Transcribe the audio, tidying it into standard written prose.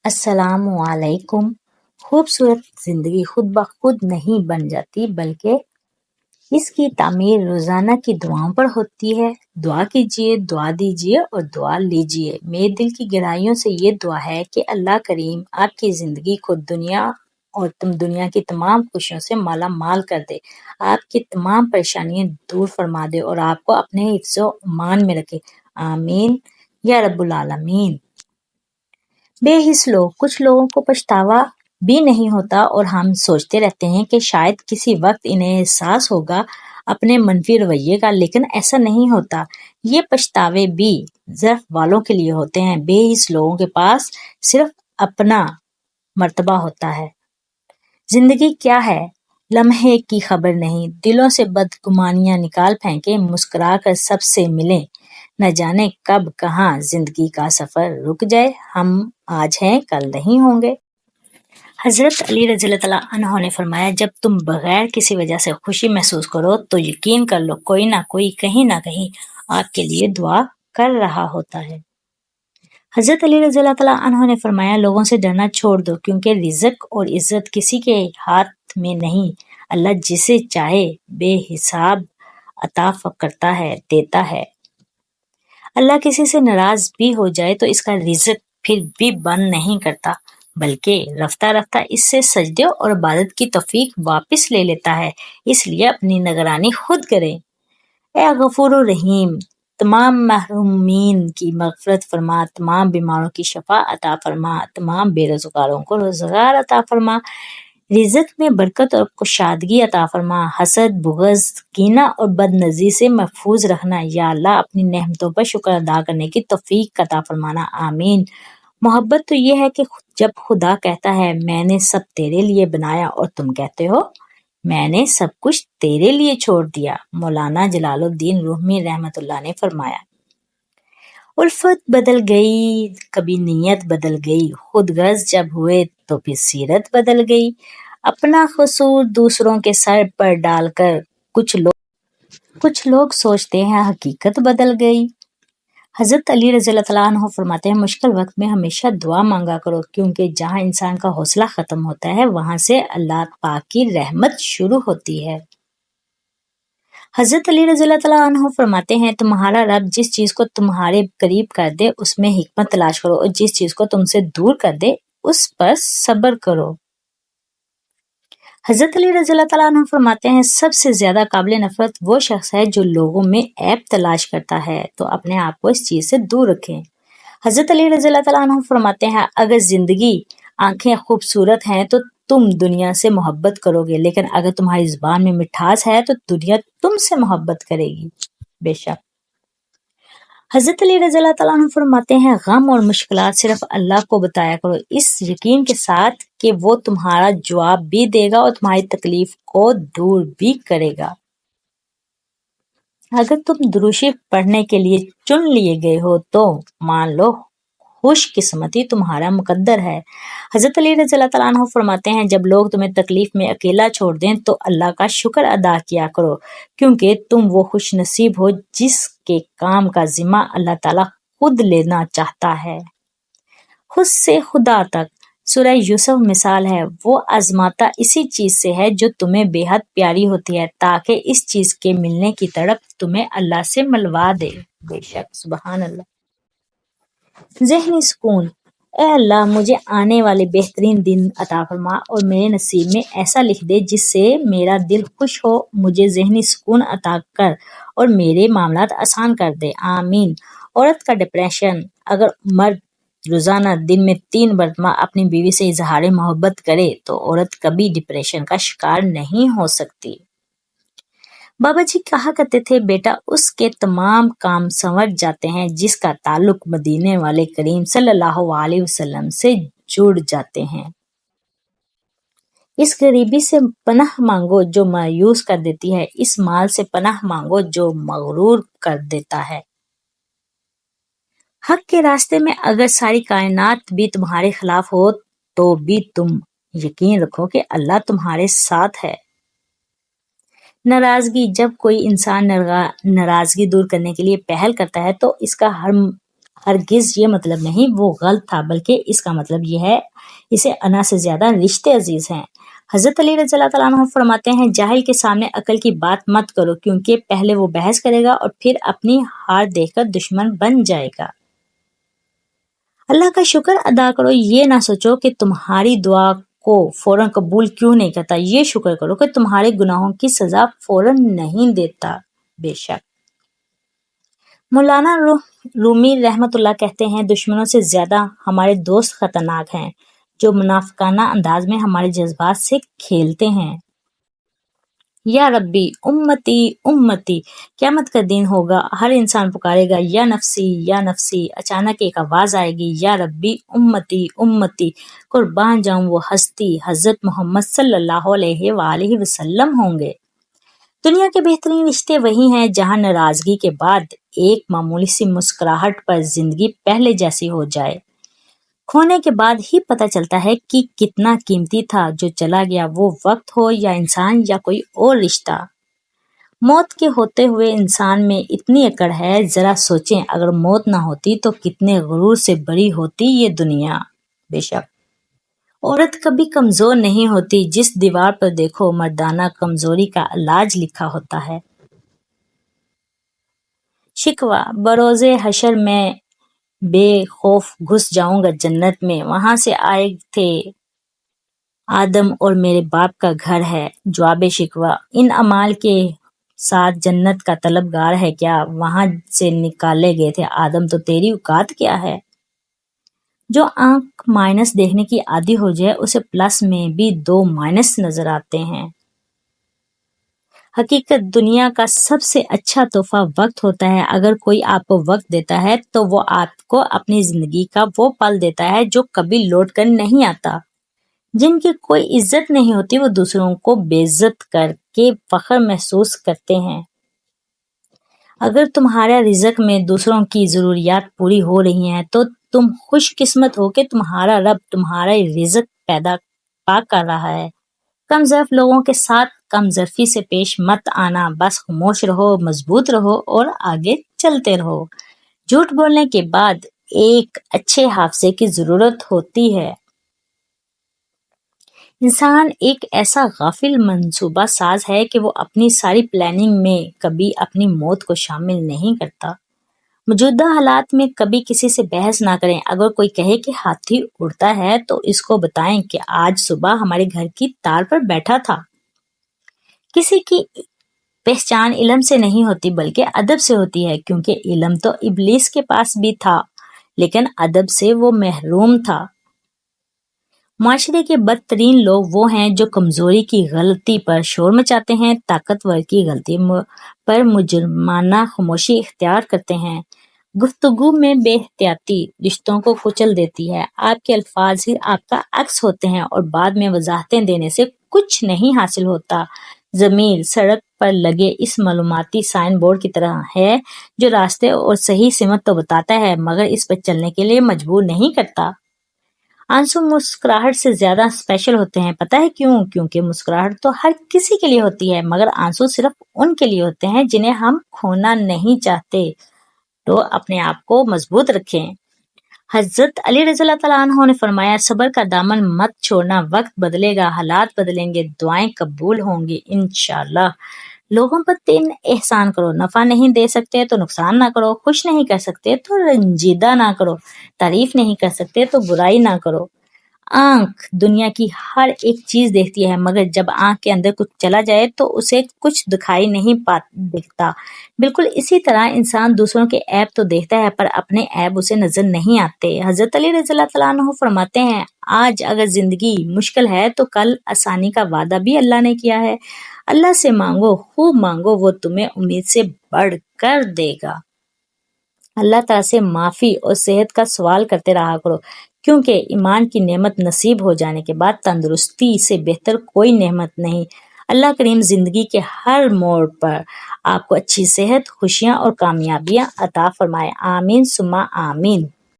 السلام علیکم۔ خوبصورت زندگی خود بخود نہیں بن جاتی بلکہ اس کی تعمیر روزانہ کی دعاؤں پر ہوتی ہے۔ دعا کیجئے، دعا دیجئے اور دعا لیجئے۔ میرے دل کی گہرائیوں سے یہ دعا ہے کہ اللہ کریم آپ کی زندگی کو دنیا اور دنیا کی تمام خوشیوں سے مالا مال کر دے، آپ کی تمام پریشانیاں دور فرما دے اور آپ کو اپنے حفظ و امان میں رکھے۔ آمین یا رب العالمین۔ بے حس لوگ، کچھ لوگوں کو پچھتاوا بھی نہیں ہوتا اور ہم سوچتے رہتے ہیں کہ شاید کسی وقت انہیں احساس ہوگا اپنے منفی رویے کا، لیکن ایسا نہیں ہوتا۔ یہ پچھتاوے بھی ضعف والوں کے لیے ہوتے ہیں۔ بے حس لوگوں کے پاس صرف اپنا مرتبہ ہوتا ہے۔ زندگی کیا ہے؟ لمحے کی خبر نہیں، دلوں سے بدگمانیاں نکال پھینکیں، مسکرا کر سب سے ملیں، نہ جانے کب کہاں زندگی کا سفر رک جائے، ہم آج ہیں کل نہیں ہوں گے۔ حضرت علی رضی اللہ تعالیٰ عنہ نے فرمایا، جب تم بغیر کسی وجہ سے خوشی محسوس کرو تو یقین کر لو کوئی نہ کوئی کہیں نہ کہیں آپ کے لیے دعا کر رہا ہوتا ہے۔ حضرت علی رضی اللہ تعالیٰ عنہ نے فرمایا، لوگوں سے ڈرنا چھوڑ دو کیونکہ رزق اور عزت کسی کے ہاتھ میں نہیں، اللہ جسے چاہے بے حساب عطا کرتا ہے، دیتا ہے۔ اللہ کسی سے ناراض بھی ہو جائے تو اس کا رزق پھر بھی بند نہیں کرتا، بلکہ رفتہ رفتہ اس سے سجدے اور عبادت کی توفیق واپس لے لیتا ہے۔ اس لیے اپنی نگرانی خود کریں۔ اے غفور الرحیم، تمام محرومین کی مغفرت فرما، تمام بیماروں کی شفا عطا فرما، تمام بے روزگاروں کو روزگار عطا فرما، رزق میں برکت اور کشادگی عطا فرما، حسد، بغض، کینہ اور بد نظری سے محفوظ رکھنا۔ یا اللہ اپنی نعمتوں پر شکر ادا کرنے کی توفیق عطا فرمانا۔ آمین۔ محبت تو یہ ہے کہ جب خدا کہتا ہے میں نے سب تیرے لیے بنایا اور تم کہتے ہو میں نے سب کچھ تیرے لیے چھوڑ دیا۔ مولانا جلال الدین رومی رحمۃ اللہ نے فرمایا، الفت بدل گئی، کبھی نیت بدل گئی، خود غرض جب ہوئے تو پھر سیرت بدل گئی، اپنا قصور دوسروں کے سر پر ڈال کر کچھ لوگ سوچتے ہیں حقیقت بدل گئی۔ حضرت علی رضی اللہ تعالیٰ عنہ فرماتے ہیں، مشکل وقت میں ہمیشہ دعا مانگا کرو کیونکہ جہاں انسان کا حوصلہ ختم ہوتا ہے وہاں سے اللہ پاک کی رحمت شروع ہوتی ہے۔ حضرت علی رضی اللہ تعالیٰ عنہ فرماتے ہیں، تمہارا رب جس چیز کو تمہارے قریب کر دے اس میں حکمت تلاش کرو اور جس چیز کو تم سے دور کر دے اس پر صبر کرو۔ حضرت علی رضی اللہ تعالیٰ عنہ فرماتے ہیں، سب سے زیادہ قابل نفرت وہ شخص ہے جو لوگوں میں عیب تلاش کرتا ہے، تو اپنے آپ کو اس چیز سے دور رکھیں۔ حضرت علی رضی اللہ تعالیٰ عنہ فرماتے ہیں، اگر زندگی آنکھیں خوبصورت ہیں تو تم دنیا سے محبت کرو گے، لیکن اگر تمہاری زبان میں مٹھاس ہے تو دنیا تم سے محبت کرے گی۔ بے شک حضرت علی رضی اللہ تعالیٰ عنہ فرماتے ہیں، غم اور مشکلات صرف اللہ کو بتایا کرو، اس یقین کے ساتھ کہ وہ تمہارا جواب بھی دے گا اور تمہاری تکلیف کو دور بھی کرے گا۔ اگر تم درود شریف پڑھنے کے لیے چن لیے گئے ہو تو مان لو خوش قسمتی تمہارا مقدر ہے۔ حضرت علی رضی اللہ تعالیٰ عنہ فرماتے ہیں، جب لوگ تمہیں تکلیف میں اکیلا چھوڑ دیں تو اللہ کا شکر ادا کیا کرو کیونکہ تم وہ خوش نصیب ہو جس کے کام کا ذمہ اللہ تعالیٰ خود لینا چاہتا ہے۔ خود سے خدا تک سورہ یوسف مثال ہے، وہ آزماتا اسی چیز سے ہے جو تمہیں بے حد پیاری ہوتی ہے تاکہ اس چیز کے ملنے کی تڑپ تمہیں اللہ سے ملوا دے۔ بے شک سبحان اللہ۔ ذہنی سکون، اے اللہ مجھے آنے والے بہترین دن عطا فرما اور میرے نصیب میں ایسا لکھ دے جس سے میرا دل خوش ہو، مجھے ذہنی سکون عطا کر اور میرے معاملات آسان کر دے۔ آمین۔ عورت کا ڈپریشن، اگر مرد روزانہ دن میں 3 مرتبہ اپنی بیوی سے اظہار محبت کرے تو عورت کبھی ڈپریشن کا شکار نہیں ہو سکتی۔ بابا جی کہا کرتے تھے، بیٹا اس کے تمام کام سنور جاتے ہیں جس کا تعلق مدینے والے کریم صلی اللہ علیہ وسلم سے جڑ جاتے ہیں۔ اس غریبی سے پناہ مانگو جو مایوس کر دیتی ہے، اس مال سے پناہ مانگو جو مغرور کر دیتا ہے۔ حق کے راستے میں اگر ساری کائنات بھی تمہارے خلاف ہو تو بھی تم یقین رکھو کہ اللہ تمہارے ساتھ ہے۔ ناراضگی، جب کوئی انسان ناراضگی دور کرنے کے لیے پہل کرتا ہے تو اس کا ہرگز یہ مطلب نہیں وہ غلط تھا، بلکہ اس کا مطلب یہ ہے اسے انا سے زیادہ رشتے عزیز ہیں۔ حضرت علی رضی اللہ تعالیٰ عنہ فرماتے ہیں جاہل کے سامنے عقل کی بات مت کرو، کیونکہ پہلے وہ بحث کرے گا اور پھر اپنی ہار دیکھ کر دشمن بن جائے گا۔ اللہ کا شکر ادا کرو، یہ نہ سوچو کہ تمہاری دعا کو فوراً قبول کیوں نہیں کرتا، یہ شکر کرو کہ تمہارے گناہوں کی سزا فوراً نہیں دیتا۔ بے شک مولانا رومی رحمت اللہ کہتے ہیں دشمنوں سے زیادہ ہمارے دوست خطرناک ہیں جو منافقانہ انداز میں ہمارے جذبات سے کھیلتے ہیں۔ یا ربی امتی امتی، قیامت کا دن ہوگا، ہر انسان پکارے گا یا نفسی یا نفسی، اچانک ایک آواز آئے گی یا ربی امتی امتی، قربان جاؤں وہ ہستی حضرت محمد صلی اللہ علیہ وآلہ وسلم ہوں گے۔ دنیا کے بہترین رشتے وہی ہیں جہاں ناراضگی کے بعد ایک معمولی سی مسکراہٹ پر زندگی پہلے جیسی ہو جائے۔ کھونے کے بعد ہی پتہ چلتا ہے کہ کتنا قیمتی تھا جو چلا گیا، وہ وقت ہو یا انسان یا کوئی اور رشتہ۔ موت کے ہوتے ہوئے انسان میں اتنی اکڑ ہے، ذرا سوچیں اگر موت نہ ہوتی تو کتنے غرور سے بری ہوتی یہ دنیا۔ بے شک عورت کبھی کمزور نہیں ہوتی، جس دیوار پر دیکھو مردانہ کمزوری کا علاج لکھا ہوتا ہے۔ شکوہ بروز حشر میں بے خوف گھس جاؤں گا جنت میں، وہاں سے آئے تھے آدم اور میرے باپ کا گھر ہے۔ جواب شکوہ ان اعمال کے ساتھ جنت کا طلبگار ہے کیا؟ وہاں سے نکالے گئے تھے آدم، تو تیری اوقات کیا ہے؟ جو آنکھ مائنس دیکھنے کی عادی ہو جائے اسے پلس میں بھی 2 مائنس نظر آتے ہیں۔ حقیقت دنیا کا سب سے اچھا تحفہ وقت ہوتا ہے۔ اگر کوئی آپ کو وقت دیتا ہے تو وہ آپ کو اپنی زندگی کا وہ پل دیتا ہے جو کبھی لوٹ کر نہیں آتا۔ جن کی کوئی عزت نہیں ہوتی وہ دوسروں کو بے عزت کر کے فخر محسوس کرتے ہیں۔ اگر تمہارا رزق میں دوسروں کی ضروریات پوری ہو رہی ہیں تو تم خوش قسمت ہو کہ تمہارا رب تمہارا رزق پا کر رہا ہے۔ کم ظرف لوگوں کے ساتھ کم ظرفی سے پیش مت آنا، بس خاموش رہو، مضبوط رہو اور آگے چلتے رہو۔ جھوٹ بولنے کے بعد ایک اچھے حافظے کی ضرورت ہوتی ہے۔ انسان ایک ایسا غافل منصوبہ ساز ہے کہ وہ اپنی ساری پلاننگ میں کبھی اپنی موت کو شامل نہیں کرتا۔ موجودہ حالات میں کبھی کسی سے بحث نہ کریں۔ اگر کوئی کہے کہ ہاتھی اڑتا ہے تو اس کو بتائیں کہ آج صبح ہمارے گھر کی تار پر بیٹھا تھا۔ کسی کی پہچان علم سے نہیں ہوتی بلکہ ادب سے ہوتی ہے، کیونکہ علم تو ابلیس کے پاس بھی تھا لیکن ادب سے وہ محروم تھا۔ معاشرے کے بدترین لوگ وہ ہیں جو کمزوری کی غلطی پر شور مچاتے ہیں، طاقتور کی غلطی پر مجرمانہ خاموشی اختیار کرتے ہیں۔ گفتگو میں بے احتیاطی رشتوں کو کچل دیتی ہے۔ آپ کے الفاظ ہی آپ کا عکس ہوتے ہیں اور بعد میں وضاحتیں دینے سے کچھ نہیں حاصل ہوتا۔ ضمیر سڑک پر لگے اس معلوماتی سائن بورڈ کی طرح ہے جو راستے اور صحیح سمت تو بتاتا ہے مگر اس پر چلنے کے لیے مجبور نہیں کرتا۔ آنسو مسکراہٹ سے زیادہ اسپیشل ہوتے ہیں، پتہ ہے کیوں؟ کیونکہ مسکراہٹ تو ہر کسی کے لیے ہوتی ہے مگر آنسو صرف ان کے لیے ہوتے ہیں جنہیں ہم کھونا نہیں چاہتے۔ تو اپنے آپ کو مضبوط رکھیں۔ حضرت علی رضی اللہ تعالیٰ عنہ نے فرمایا صبر کا دامن مت چھوڑنا، وقت بدلے گا، حالات بدلیں گے، دعائیں قبول ہوں گی انشاءاللہ۔ لوگوں پر 3 احسان کرو، نفع نہیں دے سکتے تو نقصان نہ کرو، خوش نہیں کر سکتے تو رنجیدہ نہ کرو، تعریف نہیں کر سکتے تو برائی نہ کرو۔ آنکھ دنیا کی ہر ایک چیز دیکھتی ہے مگر جب آنکھ کے اندر کچھ چلا جائے تو اسے کچھ دکھائی نہیں دکھتا۔ بالکل اسی طرح انسان دوسروں کے عیب تو دیکھتا ہے پر اپنے عیب اسے نظر نہیں آتے۔ حضرت علی رضی اللہ تعالیٰ عنہ فرماتے ہیں آج اگر زندگی مشکل ہے تو کل آسانی کا وعدہ بھی اللہ نے کیا ہے۔ اللہ سے مانگو، خوب مانگو، وہ تمہیں امید سے بڑھ کر دے گا۔ اللہ تعالیٰ سے معافی اور صحت کا سوال کرتے رہا کرو، کیونکہ ایمان کی نعمت نصیب ہو جانے کے بعد تندرستی سے بہتر کوئی نعمت نہیں۔ اللہ کریم زندگی کے ہر موڑ پر آپ کو اچھی صحت، خوشیاں اور کامیابیاں عطا فرمائے۔ آمین ثم آمین۔